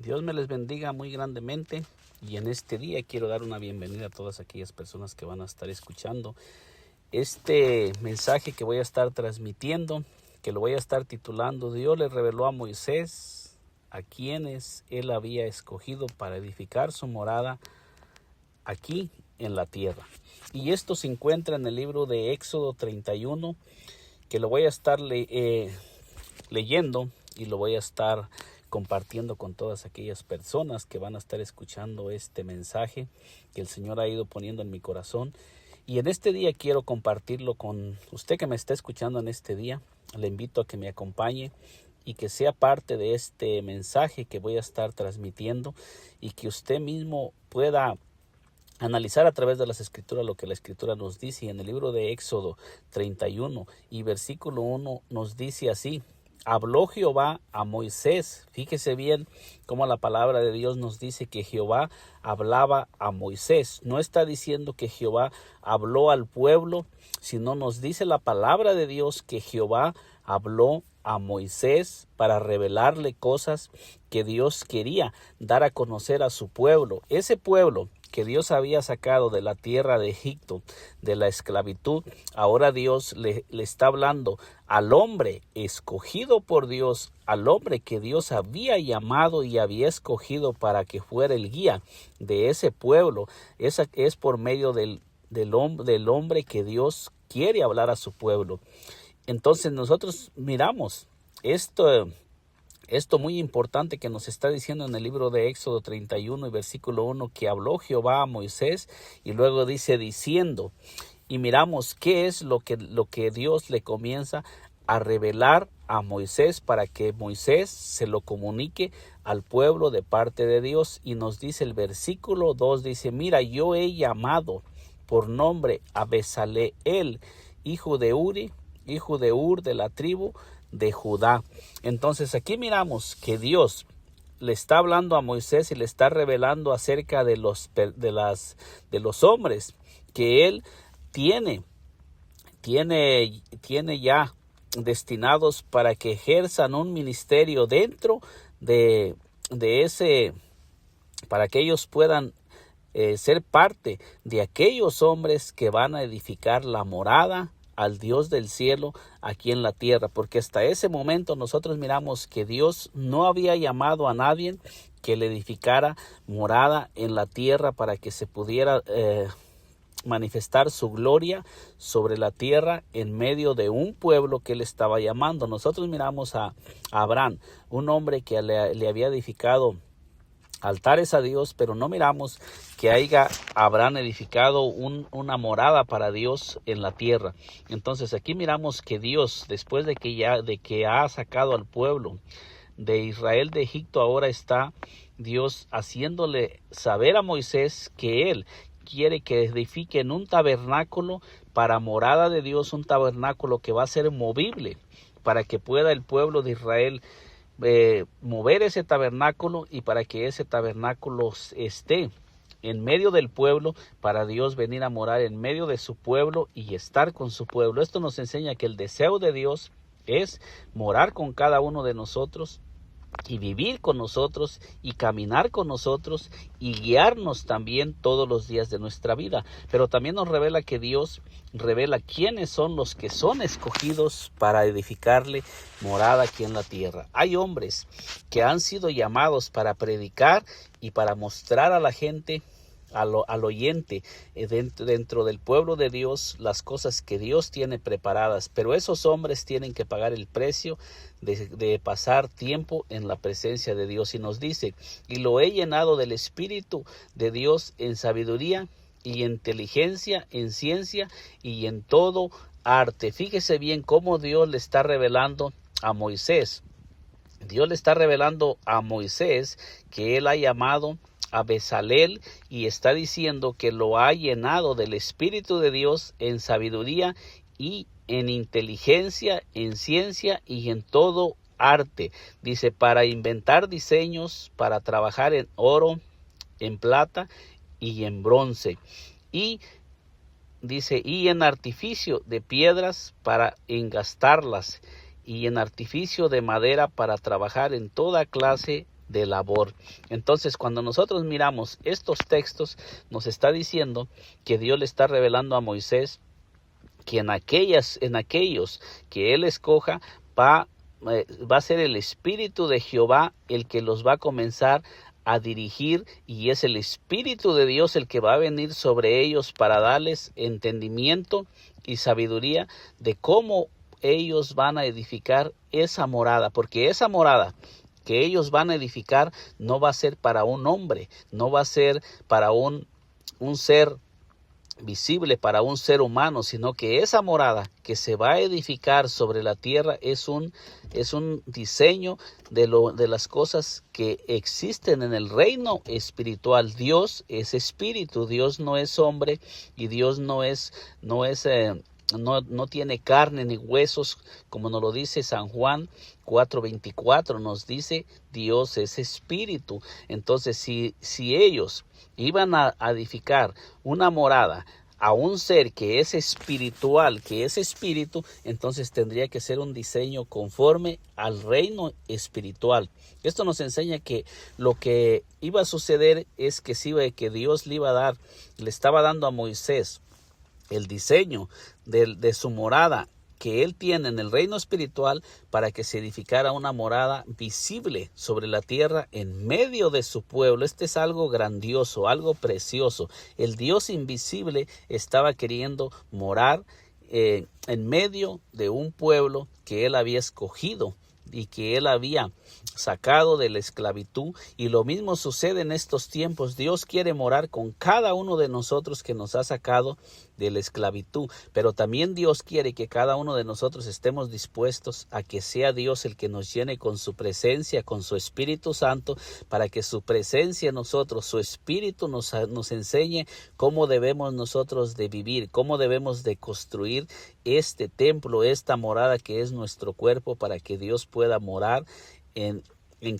Dios me les bendiga muy grandemente y en este día quiero dar una bienvenida a todas aquellas personas que van a estar escuchando este mensaje que voy a estar transmitiendo, que lo voy a estar titulando Dios le reveló a Moisés a quienes él había escogido para edificar su morada aquí en la tierra. Y esto se encuentra en el libro de Éxodo 31, que lo voy a estar leyendo y lo voy a estar compartiendo con todas aquellas personas que van a estar escuchando este mensaje que el Señor ha ido poniendo en mi corazón. Y en este día quiero compartirlo con usted que me está escuchando en este día. Le invito a que me acompañe y que sea parte de este mensaje que voy a estar transmitiendo y que usted mismo pueda analizar a través de las escrituras lo que la escritura nos dice. Y en el libro de Éxodo 31 y versículo 1 nos dice así: habló Jehová a Moisés. Fíjese bien cómo la palabra de Dios nos dice que Jehová hablaba a Moisés. No está diciendo que Jehová habló al pueblo, sino nos dice la palabra de Dios que Jehová habló a Moisés para revelarle cosas que Dios quería dar a conocer a su pueblo. Ese pueblo que Dios había sacado de la tierra de Egipto, de la esclavitud, ahora Dios le está hablando al hombre escogido por Dios, al hombre que Dios había llamado y había escogido para que fuera el guía de ese pueblo. Esa es por medio del hombre que Dios quiere hablar a su pueblo. Entonces nosotros miramos esto muy importante que nos está diciendo en el libro de Éxodo 31 y versículo 1, que habló Jehová a Moisés, y luego dice diciendo, y miramos qué es lo que Dios le comienza a revelar a Moisés para que Moisés se lo comunique al pueblo de parte de Dios. Y nos dice el versículo 2, dice, mira, yo he llamado por nombre a Bezaleel, hijo de Ur de la tribu de Judá. Entonces aquí miramos que Dios le está hablando a Moisés y le está revelando acerca de los hombres que él tiene ya destinados para que ejerzan un ministerio dentro de ese, para que ellos puedan ser parte de aquellos hombres que van a edificar la morada al Dios del cielo aquí en la tierra, porque hasta ese momento nosotros miramos que Dios no había llamado a nadie que le edificara morada en la tierra para que se pudiera manifestar su gloria sobre la tierra en medio de un pueblo que él estaba llamando. Nosotros miramos a Abraham, un hombre que le había edificado altares a Dios, pero no miramos que habrán edificado una morada para Dios en la tierra. Entonces aquí miramos que Dios, después de que ha sacado al pueblo de Israel de Egipto, ahora está Dios haciéndole saber a Moisés que él quiere que edifiquen un tabernáculo para morada de Dios, un tabernáculo que va a ser movible para que pueda el pueblo de Israel mover ese tabernáculo y para que ese tabernáculo esté en medio del pueblo, para Dios venir a morar en medio de su pueblo y estar con su pueblo. Esto nos enseña que el deseo de Dios es morar con cada uno de nosotros y vivir con nosotros y caminar con nosotros y guiarnos también todos los días de nuestra vida. Pero también nos revela que Dios revela quiénes son los que son escogidos para edificarle morada aquí en la tierra. Hay hombres que han sido llamados para predicar y para mostrar a la gente, al oyente, dentro del pueblo de Dios, las cosas que Dios tiene preparadas. Pero esos hombres tienen que pagar el precio de pasar tiempo en la presencia de Dios. Y nos dice, y lo he llenado del Espíritu de Dios en sabiduría y inteligencia, en ciencia y en todo arte. Fíjese bien cómo Dios le está revelando a Moisés. Dios le está revelando a Moisés que él ha llamado a Bezaleel y está diciendo que lo ha llenado del Espíritu de Dios en sabiduría y en inteligencia, en ciencia y en todo arte. Dice, para inventar diseños, para trabajar en oro, en plata y en bronce. Y dice, y en artificio de piedras para engastarlas, y en artificio de madera para trabajar en toda clase de labor. Entonces, cuando nosotros miramos estos textos, nos está diciendo que Dios le está revelando a Moisés que en aquellos que él escoja va a ser el Espíritu de Jehová el que los va a comenzar a dirigir, y es el Espíritu de Dios el que va a venir sobre ellos para darles entendimiento y sabiduría de cómo ellos van a edificar esa morada, porque esa morada que ellos van a edificar no va a ser para un hombre, no va a ser para un ser visible, para un ser humano, sino que esa morada que se va a edificar sobre la tierra es un diseño de las cosas que existen en el reino espiritual. Dios es espíritu, Dios no es hombre, y Dios no tiene carne ni huesos, como nos lo dice San Juan 4:24, nos dice Dios es espíritu. Entonces, si ellos iban a edificar una morada a un ser que es espiritual, que es espíritu, entonces tendría que ser un diseño conforme al reino espiritual. Esto nos enseña que lo que iba a suceder es que Dios le estaba dando a Moisés el diseño de su morada que él tiene en el reino espiritual, para que se edificara una morada visible sobre la tierra en medio de su pueblo. Este es algo grandioso, algo precioso. El Dios invisible estaba queriendo morar en medio de un pueblo que él había escogido y que él había sacado de la esclavitud, y lo mismo sucede en estos tiempos. Dios quiere morar con cada uno de nosotros que nos ha sacado de la esclavitud, pero también Dios quiere que cada uno de nosotros estemos dispuestos a que sea Dios el que nos llene con su presencia, con su Espíritu Santo, para que su presencia en nosotros, su Espíritu nos enseñe cómo debemos nosotros de vivir, cómo debemos de construir este templo, esta morada que es nuestro cuerpo, para que Dios pueda morar en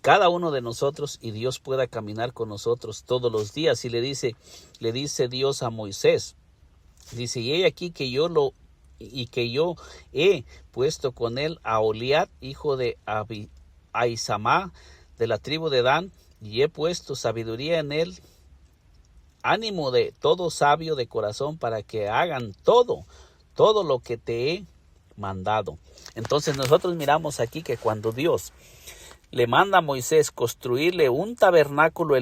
cada uno de nosotros y Dios pueda caminar con nosotros todos los días. Y le dice Dios a Moisés, dice: y he aquí que yo he puesto con él a Oliad, hijo de Ahisamá, de la tribu de Dan, y he puesto sabiduría en él, ánimo de todo sabio de corazón, para que hagan todo lo que te he mandado. Entonces nosotros miramos aquí que cuando Dios le manda a Moisés construirle un tabernáculo,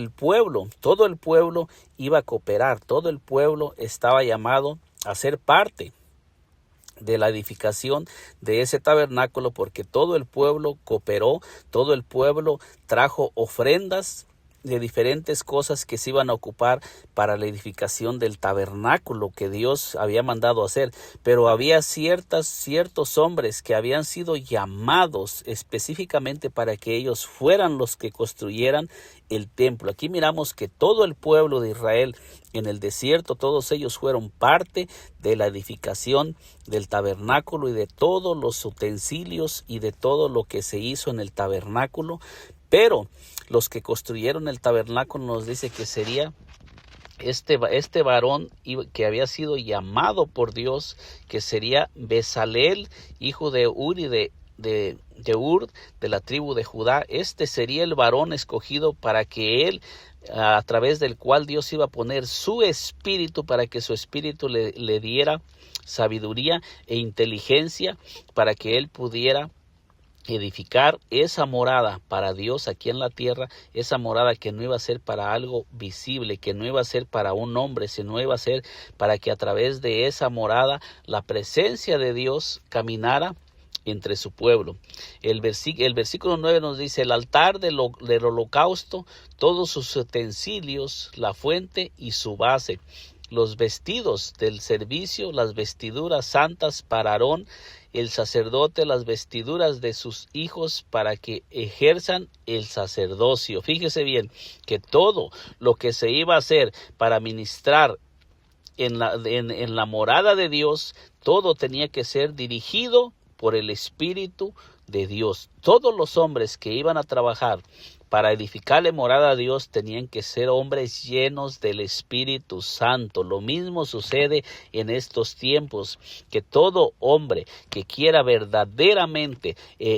todo el pueblo iba a cooperar, todo el pueblo estaba llamado a ser parte de la edificación de ese tabernáculo, porque todo el pueblo cooperó, todo el pueblo trajo ofrendas de diferentes cosas que se iban a ocupar para la edificación del tabernáculo que Dios había mandado hacer. Pero había ciertos hombres que habían sido llamados específicamente para que ellos fueran los que construyeran el templo. Aquí miramos que todo el pueblo de Israel en el desierto, todos ellos fueron parte de la edificación del tabernáculo y de todos los utensilios y de todo lo que se hizo en el tabernáculo. Pero los que construyeron el tabernáculo nos dice que sería este varón que había sido llamado por Dios, que sería Bezalel, hijo de Uri de Ur, de la tribu de Judá. Este sería el varón escogido para que él, a través del cual Dios iba a poner su espíritu, para que su espíritu le diera sabiduría e inteligencia, para que él pudiera edificar esa morada para Dios aquí en la tierra, esa morada que no iba a ser para algo visible, que no iba a ser para un hombre, sino iba a ser para que a través de esa morada la presencia de Dios caminara entre su pueblo. El versículo 9 nos dice: el altar del holocausto, todos sus utensilios, la fuente y su base, los vestidos del servicio, las vestiduras santas para Aarón el sacerdote, las vestiduras de sus hijos para que ejerzan el sacerdocio. Fíjese bien que todo lo que se iba a hacer para ministrar en la morada de Dios, todo tenía que ser dirigido por el Espíritu de Dios. Todos los hombres que iban a trabajar para edificarle morada a Dios tenían que ser hombres llenos del Espíritu Santo. Lo mismo sucede en estos tiempos, que todo hombre que quiera verdaderamente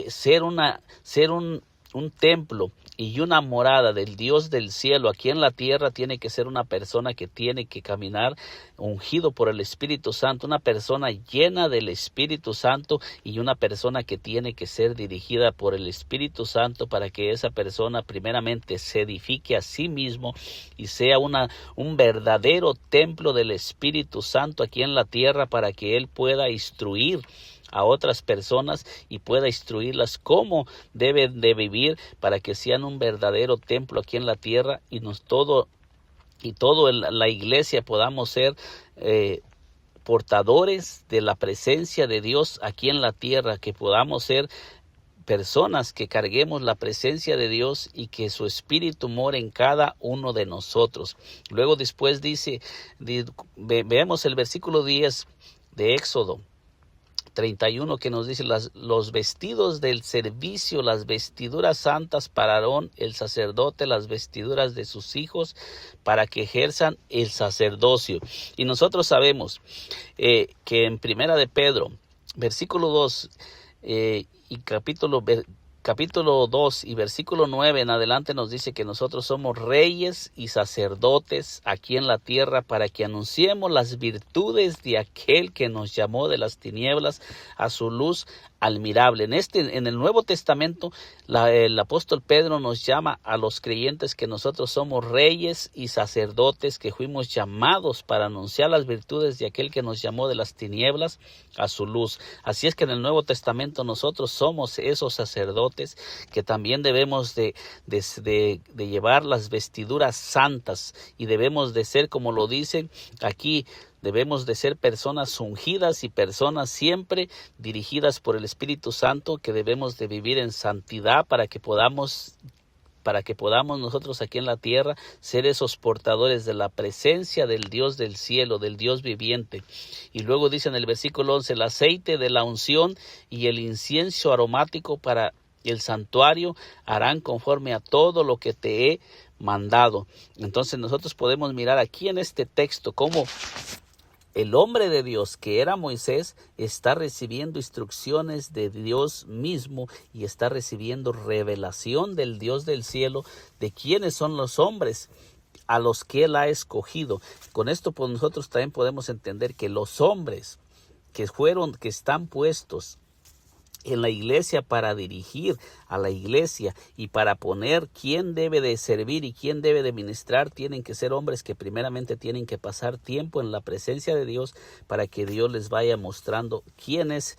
ser un un templo y una morada del Dios del cielo aquí en la tierra, tiene que ser una persona que tiene que caminar ungido por el Espíritu Santo, una persona llena del Espíritu Santo y una persona que tiene que ser dirigida por el Espíritu Santo para que esa persona primeramente se edifique a sí mismo y sea un verdadero templo del Espíritu Santo aquí en la tierra, para que él pueda instruir a otras personas y pueda instruirlas cómo deben de vivir para que sean un verdadero templo aquí en la tierra, y la iglesia podamos ser portadores de la presencia de Dios aquí en la tierra, que podamos ser personas que carguemos la presencia de Dios y que su Espíritu more en cada uno de nosotros. Luego después dice, veamos el versículo 10 de Éxodo 31, que nos dice: los vestidos del servicio, las vestiduras santas para Aarón el sacerdote, las vestiduras de sus hijos, para que ejerzan el sacerdocio. Y nosotros sabemos que en Primera de Pedro, versículo 2 y capítulo 2 y versículo 9 en adelante, nos dice que nosotros somos reyes y sacerdotes aquí en la tierra, para que anunciemos las virtudes de aquel que nos llamó de las tinieblas a su luz admirable. En el Nuevo Testamento, el apóstol Pedro nos llama a los creyentes que nosotros somos reyes y sacerdotes, que fuimos llamados para anunciar las virtudes de aquel que nos llamó de las tinieblas a su luz. Así es que en el Nuevo Testamento nosotros somos esos sacerdotes que también debemos de llevar las vestiduras santas, y debemos de ser, como lo dicen aquí, debemos de ser personas ungidas y personas siempre dirigidas por el Espíritu Santo, que debemos de vivir en santidad para que podamos nosotros aquí en la tierra ser esos portadores de la presencia del Dios del cielo, del Dios viviente. Y luego dice en el versículo 11: el aceite de la unción y el incienso aromático para el santuario harán conforme a todo lo que te he mandado. Entonces nosotros podemos mirar aquí en este texto cómo el hombre de Dios, que era Moisés, está recibiendo instrucciones de Dios mismo y está recibiendo revelación del Dios del cielo de quiénes son los hombres a los que él ha escogido. Con esto pues nosotros también podemos entender que los hombres que están puestos en la iglesia para dirigir a la iglesia y para poner quién debe de servir y quién debe de ministrar, tienen que ser hombres que primeramente tienen que pasar tiempo en la presencia de Dios, para que Dios les vaya mostrando quiénes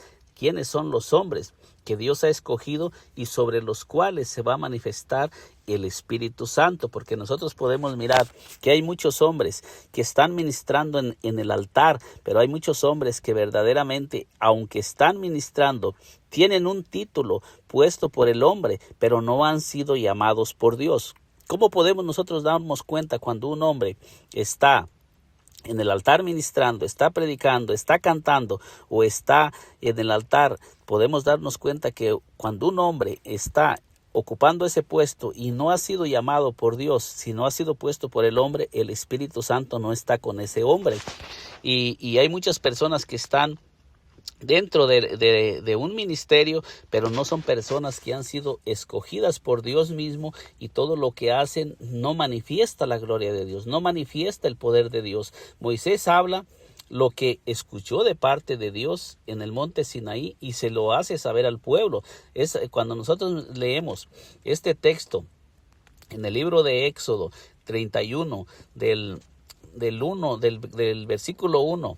son los hombres que Dios ha escogido y sobre los cuales se va a manifestar el Espíritu Santo. Porque nosotros podemos mirar que hay muchos hombres que están ministrando en el altar, pero hay muchos hombres que verdaderamente, aunque están ministrando, tienen un título puesto por el hombre, pero no han sido llamados por Dios. ¿Cómo podemos nosotros darnos cuenta cuando un hombre está en el altar ministrando, está predicando, está cantando o está en el altar? Podemos darnos cuenta que cuando un hombre está ocupando ese puesto y no ha sido llamado por Dios, sino ha sido puesto por el hombre, el Espíritu Santo no está con ese hombre. Y hay muchas personas que están dentro de un ministerio, pero no son personas que han sido escogidas por Dios mismo, y todo lo que hacen no manifiesta la gloria de Dios, no manifiesta el poder de Dios. Moisés habla lo que escuchó de parte de Dios en el monte Sinaí y se lo hace saber al pueblo. Es cuando nosotros leemos este texto en el libro de Éxodo 31 del versículo 1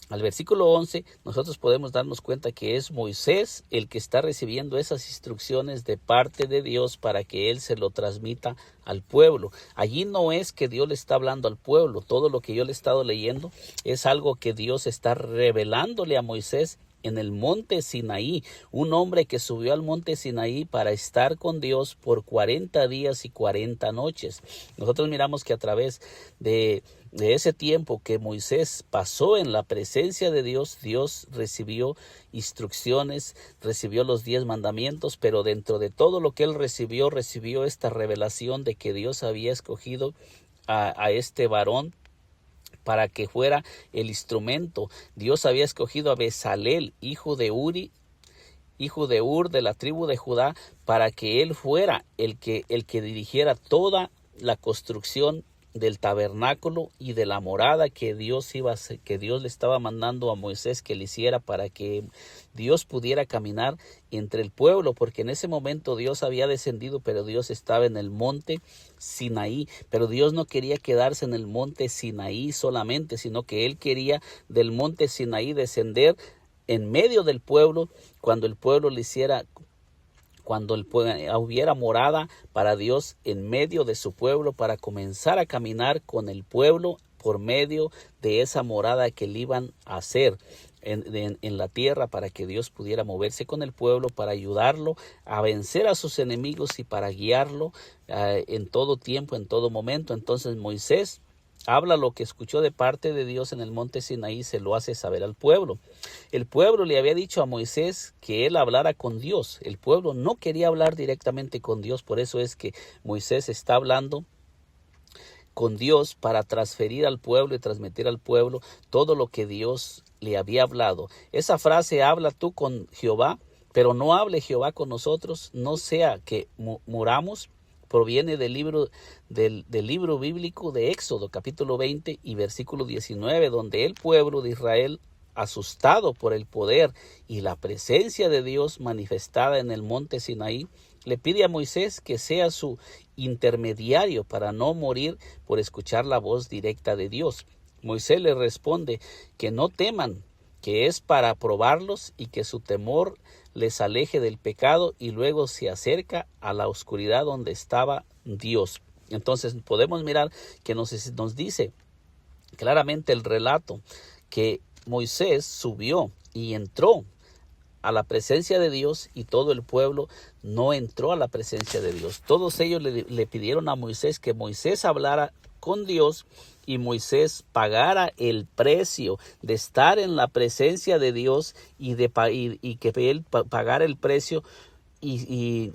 al versículo 11, nosotros podemos darnos cuenta que es Moisés el que está recibiendo esas instrucciones de parte de Dios para que él se lo transmita al pueblo. Allí no es que Dios le está hablando al pueblo. Todo lo que yo le he estado leyendo es algo que Dios está revelándole a Moisés en el monte Sinaí, un hombre que subió al monte Sinaí para estar con Dios por 40 días y 40 noches. Nosotros miramos que a través de ese tiempo que Moisés pasó en la presencia de Dios, Dios recibió instrucciones, recibió los 10 mandamientos, pero dentro de todo lo que él recibió esta revelación de que Dios había escogido a este varón para que fuera el instrumento. Dios había escogido a Bezalel, hijo de Uri, hijo de Ur, de la tribu de Judá, para que él fuera el que dirigiera toda la construcción del tabernáculo y de la morada que Dios le estaba mandando a Moisés que le hiciera, para que Dios pudiera caminar entre el pueblo, porque en ese momento Dios había descendido, pero Dios estaba en el monte Sinaí. Pero Dios no quería quedarse en el monte Sinaí solamente, sino que él quería del monte Sinaí descender en medio del pueblo, cuando el pueblo hubiera morada para Dios en medio de su pueblo, para comenzar a caminar con el pueblo por medio de esa morada que le iban a hacer en la tierra, para que Dios pudiera moverse con el pueblo, para ayudarlo a vencer a sus enemigos y para guiarlo en todo tiempo, en todo momento. Entonces Moisés habla lo que escuchó de parte de Dios en el monte Sinaí, se lo hace saber al pueblo. El pueblo le había dicho a Moisés que él hablara con Dios. El pueblo no quería hablar directamente con Dios, por eso es que Moisés está hablando con Dios para transferir al pueblo y transmitir al pueblo todo lo que Dios le había hablado. Esa frase, habla tú con Jehová, pero no hable Jehová con nosotros, no sea que muramos, proviene del libro bíblico de Éxodo, capítulo 20 y versículo 19, donde el pueblo de Israel, asustado por el poder y la presencia de Dios manifestada en el monte Sinaí, le pide a Moisés que sea su intermediario para no morir por escuchar la voz directa de Dios. Moisés le responde que no teman, que es para probarlos y que su temor les aleje del pecado, y luego se acerca a la oscuridad donde estaba Dios. Entonces podemos mirar que nos dice claramente el relato que Moisés subió y entró a la presencia de Dios, y todo el pueblo no entró a la presencia de Dios. Todos ellos le pidieron a Moisés que Moisés hablara con Dios y Moisés pagara el precio de estar en la presencia de Dios y que él pagara el precio y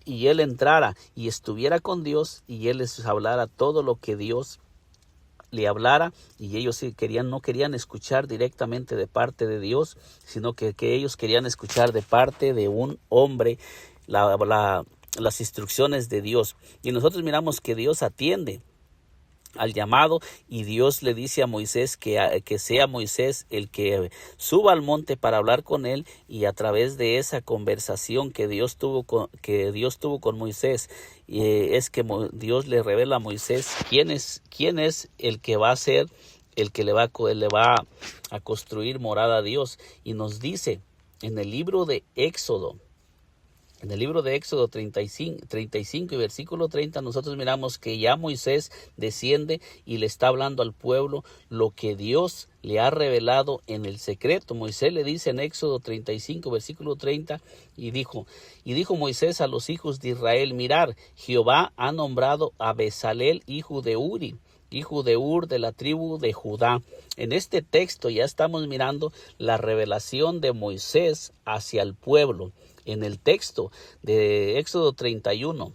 él entrara y estuviera con Dios y él les hablara todo lo que Dios le hablara. Y ellos no querían escuchar directamente de parte de Dios, sino que ellos querían escuchar de parte de un hombre las instrucciones de Dios. Y nosotros miramos que Dios atiende al llamado, y Dios le dice a Moisés que sea Moisés el que suba al monte para hablar con él, y a través de esa conversación que Dios tuvo con Moisés, es que Dios le revela a Moisés quién es el que va a ser el que le va a construir morada a Dios. Y nos dice en el libro de Éxodo, 35 y versículo 30, nosotros miramos que ya Moisés desciende y le está hablando al pueblo lo que Dios le ha revelado en el secreto. Moisés le dice en Éxodo 35, versículo 30, y dijo Moisés a los hijos de Israel: mirar, Jehová ha nombrado a Bezalel, hijo de Uri, hijo de Ur, de la tribu de Judá. En este texto ya estamos mirando la revelación de Moisés hacia el pueblo. En el texto de Éxodo 31,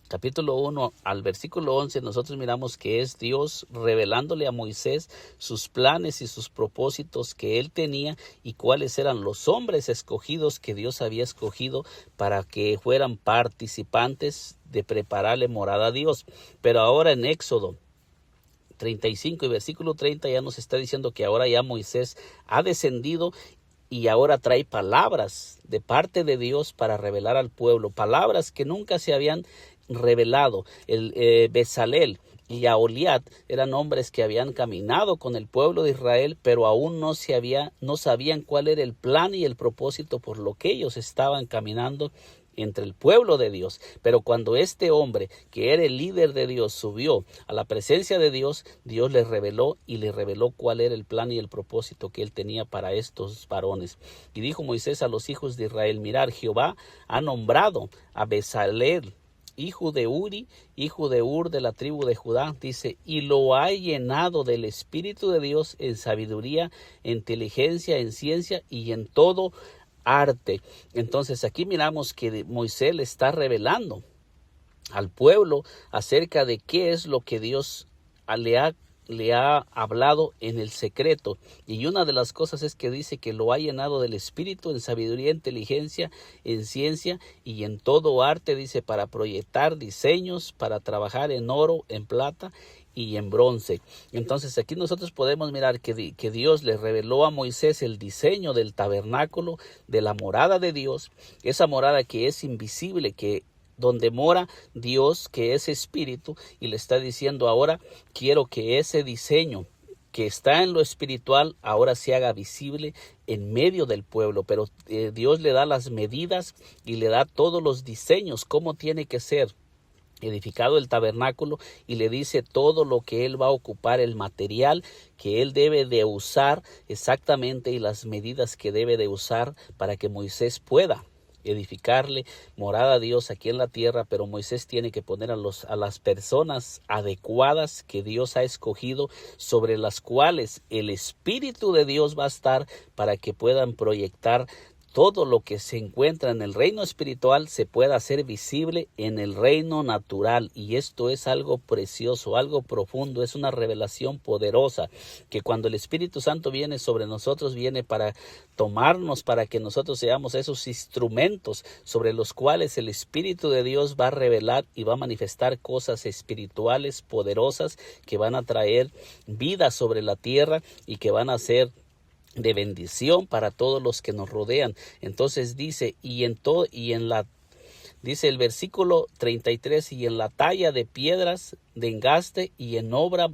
capítulo 1 al versículo 11, nosotros miramos que es Dios revelándole a Moisés sus planes y sus propósitos que él tenía, y cuáles eran los hombres escogidos que Dios había escogido para que fueran participantes de prepararle morada a Dios. Pero ahora en Éxodo 35 y versículo 30 ya nos está diciendo que ahora ya Moisés ha descendido y ahora trae palabras de parte de Dios para revelar al pueblo, palabras que nunca se habían revelado. Bezalel y Aholiab eran hombres que habían caminado con el pueblo de Israel, pero aún no sabían cuál era el plan y el propósito por lo que ellos estaban caminando entre el pueblo de Dios. Pero cuando este hombre, que era el líder de Dios, subió a la presencia de Dios, Dios le reveló cuál era el plan y el propósito que él tenía para estos varones. Y dijo Moisés a los hijos de Israel: mirar, Jehová ha nombrado a Bezalel, hijo de Uri, hijo de Ur, de la tribu de Judá, dice, y lo ha llenado del Espíritu de Dios en sabiduría, en inteligencia, en ciencia y en todo arte. Entonces aquí miramos que Moisés le está revelando al pueblo acerca de qué es lo que Dios le ha le ha hablado en el secreto. Y una de las cosas es que dice que lo ha llenado del Espíritu en sabiduría, inteligencia, en ciencia y en todo arte, dice, para proyectar diseños, para trabajar en oro, en plata y en bronce. Entonces aquí nosotros podemos mirar que Dios le reveló a Moisés el diseño del tabernáculo, de la morada de Dios, esa morada que es invisible, que donde mora Dios, que es espíritu, y le está diciendo ahora, quiero que ese diseño que está en lo espiritual ahora se haga visible en medio del pueblo. Pero Dios le da las medidas y le da todos los diseños, cómo tiene que ser edificado el tabernáculo, y le dice todo lo que él va a ocupar, el material que él debe de usar exactamente y las medidas que debe de usar para que Moisés pueda edificarle morada a Dios aquí en la tierra. Pero Moisés tiene que poner a las personas adecuadas que Dios ha escogido, sobre las cuales el Espíritu de Dios va a estar, para que puedan proyectar todo lo que se encuentra en el reino espiritual, se pueda hacer visible en el reino natural. Y esto es algo precioso, algo profundo, es una revelación poderosa, que cuando el Espíritu Santo viene sobre nosotros, viene para tomarnos, para que nosotros seamos esos instrumentos sobre los cuales el Espíritu de Dios va a revelar y va a manifestar cosas espirituales poderosas que van a traer vida sobre la tierra y que van a ser de bendición para todos los que nos rodean. Entonces dice, dice el versículo 33, y en la talla de piedras de engaste y en obra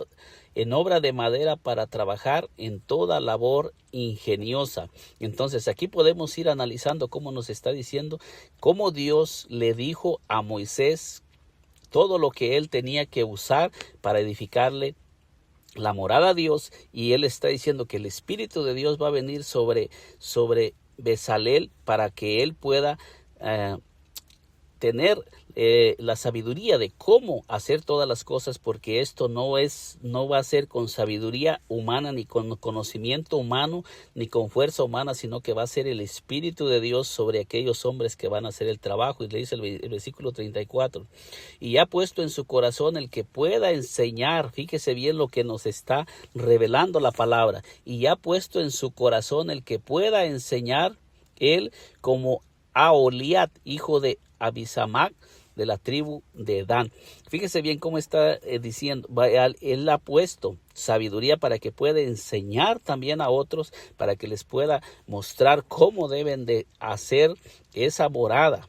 de madera para trabajar en toda labor ingeniosa. Entonces aquí podemos ir analizando cómo nos está diciendo, cómo Dios le dijo a Moisés todo lo que él tenía que usar para edificarle la morada a Dios. Y él está diciendo que el Espíritu de Dios va a venir sobre Bezalel, para que él pueda tener la sabiduría de cómo hacer todas las cosas, porque esto no va a ser con sabiduría humana, ni con conocimiento humano, ni con fuerza humana, sino que va a ser el Espíritu de Dios sobre aquellos hombres que van a hacer el trabajo. Y le dice el versículo 34, y ha puesto en su corazón el que pueda enseñar. Fíjese bien lo que nos está revelando la palabra. Y ha puesto en su corazón el que pueda enseñar, él como Aholiab, hijo de Abisamac, de la tribu de Dan. Fíjese bien cómo está diciendo, él ha puesto sabiduría para que pueda enseñar también a otros, para que les pueda mostrar cómo deben de hacer esa morada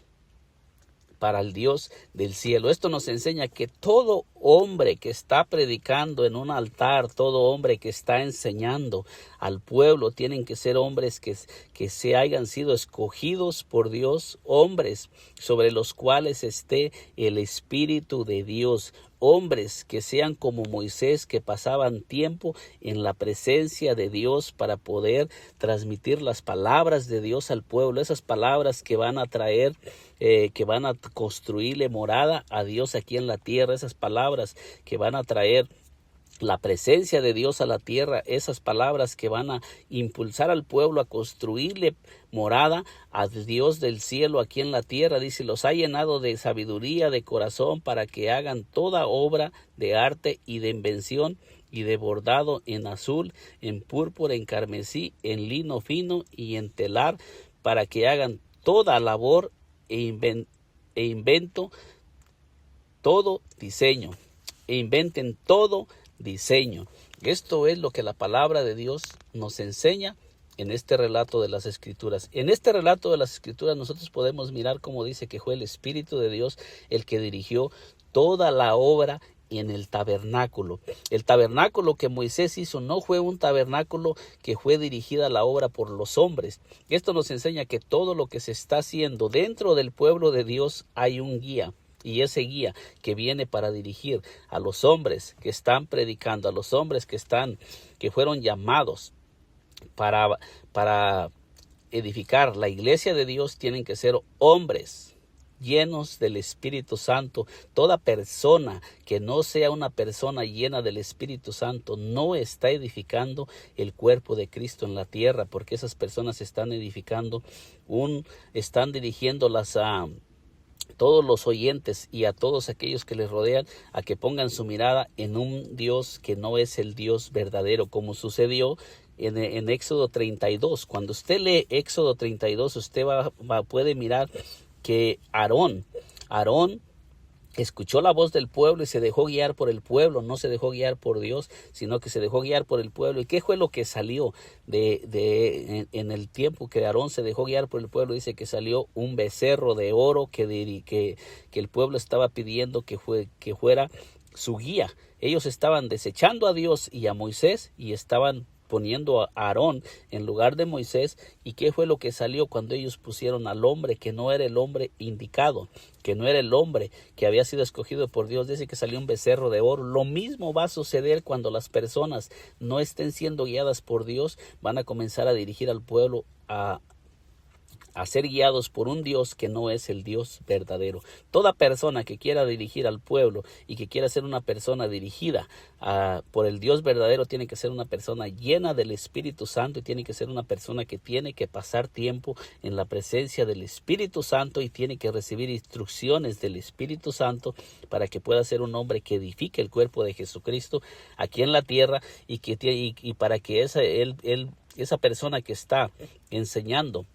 para el Dios del cielo. Esto nos enseña que todo hombre que está predicando en un altar, todo hombre que está enseñando al pueblo, tienen que ser hombres que se hayan sido escogidos por Dios, hombres sobre los cuales esté el Espíritu de Dios, hombres que sean como Moisés, que pasaban tiempo en la presencia de Dios para poder transmitir las palabras de Dios al pueblo, esas palabras que van a traer, que van a construirle morada a Dios aquí en la tierra, esas palabras que van a traer la presencia de Dios a la tierra, esas palabras que van a impulsar al pueblo a construirle morada a Dios del cielo aquí en la tierra. Dice, los ha llenado de sabiduría de corazón para que hagan toda obra de arte y de invención y de bordado en azul, en púrpura, en carmesí, en lino fino y en telar, para que hagan toda labor e invento todo diseño, e inventen todo diseño. Esto es lo que la palabra de Dios nos enseña en este relato de las Escrituras. En este relato de las Escrituras nosotros podemos mirar cómo dice que fue el Espíritu de Dios el que dirigió toda la obra en el tabernáculo. El tabernáculo que Moisés hizo no fue un tabernáculo que fue dirigida la obra por los hombres. Esto nos enseña que todo lo que se está haciendo dentro del pueblo de Dios hay un guía. Y ese guía que viene para dirigir a los hombres que están predicando, a los hombres que fueron llamados para edificar la iglesia de Dios, tienen que ser hombres llenos del Espíritu Santo. Toda persona que no sea una persona llena del Espíritu Santo no está edificando el cuerpo de Cristo en la tierra, porque esas personas están dirigiendo todos los oyentes y a todos aquellos que les rodean a que pongan su mirada en un Dios que no es el Dios verdadero, como sucedió en Éxodo 32. Cuando usted lee Éxodo 32, usted puede mirar que Aarón escuchó la voz del pueblo y se dejó guiar por el pueblo, no se dejó guiar por Dios, sino que se dejó guiar por el pueblo. ¿Y qué fue lo que salió en el tiempo que Aarón se dejó guiar por el pueblo? Dice que salió un becerro de oro que el pueblo estaba pidiendo que fuera su guía. Ellos estaban desechando a Dios y a Moisés y estaban poniendo a Aarón en lugar de Moisés. ¿Y qué fue lo que salió cuando ellos pusieron al hombre que no era el hombre indicado, que no era el hombre que había sido escogido por Dios? Dice que salió un becerro de oro. Lo mismo va a suceder cuando las personas no estén siendo guiadas por Dios. Van a comenzar a dirigir al pueblo a ser guiados por un Dios que no es el Dios verdadero. Toda persona que quiera dirigir al pueblo y que quiera ser una persona dirigida por el Dios verdadero tiene que ser una persona llena del Espíritu Santo, y tiene que ser una persona que tiene que pasar tiempo en la presencia del Espíritu Santo y tiene que recibir instrucciones del Espíritu Santo para que pueda ser un hombre que edifique el cuerpo de Jesucristo aquí en la tierra, y para que esa persona que está enseñando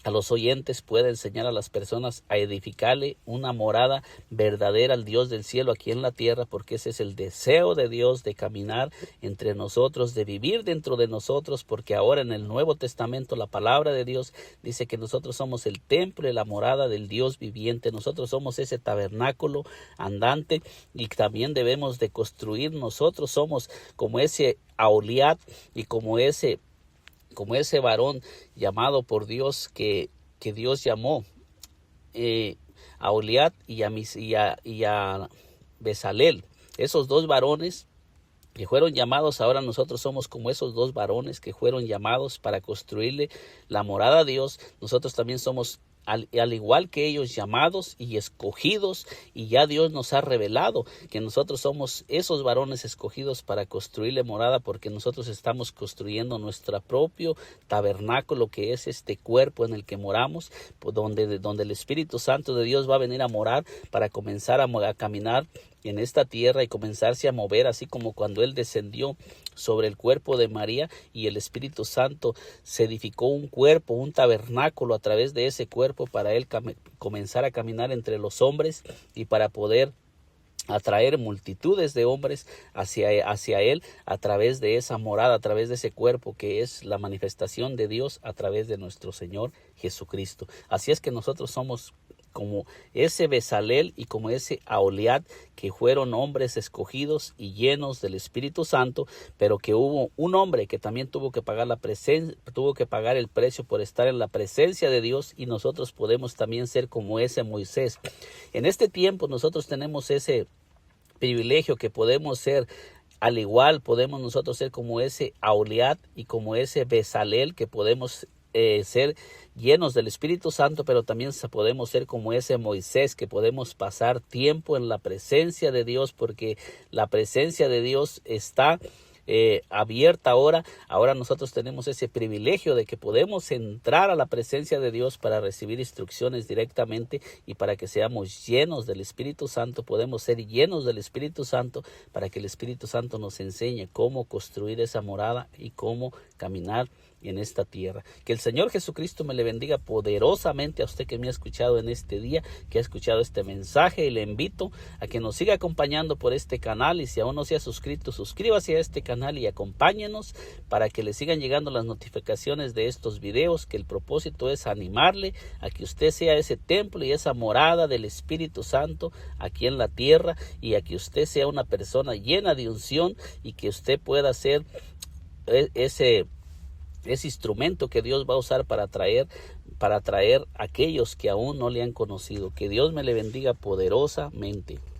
a los oyentes puede enseñar a las personas a edificarle una morada verdadera al Dios del cielo aquí en la tierra, porque ese es el deseo de Dios, de caminar entre nosotros, de vivir dentro de nosotros, porque ahora en el Nuevo Testamento la palabra de Dios dice que nosotros somos el templo y la morada del Dios viviente. Nosotros somos ese tabernáculo andante, y también debemos de construir. Nosotros somos como ese Aholiab y como ese varón llamado por Dios, que Dios llamó a Aholiab y a Bezalel. Esos dos varones que fueron llamados, ahora nosotros somos como esos dos varones que fueron llamados para construirle la morada a Dios. Nosotros también somos al igual que ellos, llamados y escogidos, y ya Dios nos ha revelado que nosotros somos esos varones escogidos para construirle morada, porque nosotros estamos construyendo nuestro propio tabernáculo, que es este cuerpo en el que moramos, donde el Espíritu Santo de Dios va a venir a morar para comenzar a caminar en esta tierra y comenzarse a mover, así como cuando Él descendió sobre el cuerpo de María y el Espíritu Santo se edificó un cuerpo, un tabernáculo a través de ese cuerpo para Él comenzar a caminar entre los hombres y para poder atraer multitudes de hombres hacia Él a través de esa morada, a través de ese cuerpo que es la manifestación de Dios a través de nuestro Señor Jesucristo. Así es que nosotros somos como ese Bezalel y como ese Aholiab, que fueron hombres escogidos y llenos del Espíritu Santo, pero que hubo un hombre que también tuvo que pagar el precio por estar en la presencia de Dios, y nosotros podemos también ser como ese Moisés. En este tiempo nosotros tenemos ese privilegio que podemos ser al igual, podemos nosotros ser como ese Aholiab y como ese Bezalel, que podemos ser llenos del Espíritu Santo, pero también podemos ser como ese Moisés, que podemos pasar tiempo en la presencia de Dios, porque la presencia de Dios está abierta ahora. Ahora nosotros tenemos ese privilegio de que podemos entrar a la presencia de Dios para recibir instrucciones directamente, y para que seamos llenos del Espíritu Santo. Podemos ser llenos del Espíritu Santo para que el Espíritu Santo nos enseñe cómo construir esa morada y cómo caminar en esta tierra. Que el Señor Jesucristo me le bendiga poderosamente a usted que me ha escuchado en este día, que ha escuchado este mensaje, y le invito a que nos siga acompañando por este canal, y si aún no se ha suscrito, suscríbase a este canal y acompáñenos para que le sigan llegando las notificaciones de estos videos, que el propósito es animarle a que usted sea ese templo y esa morada del Espíritu Santo aquí en la tierra, y a que usted sea una persona llena de unción, y que usted pueda ser ese instrumento que Dios va a usar para atraer a aquellos que aún no le han conocido. Que Dios me le bendiga poderosamente.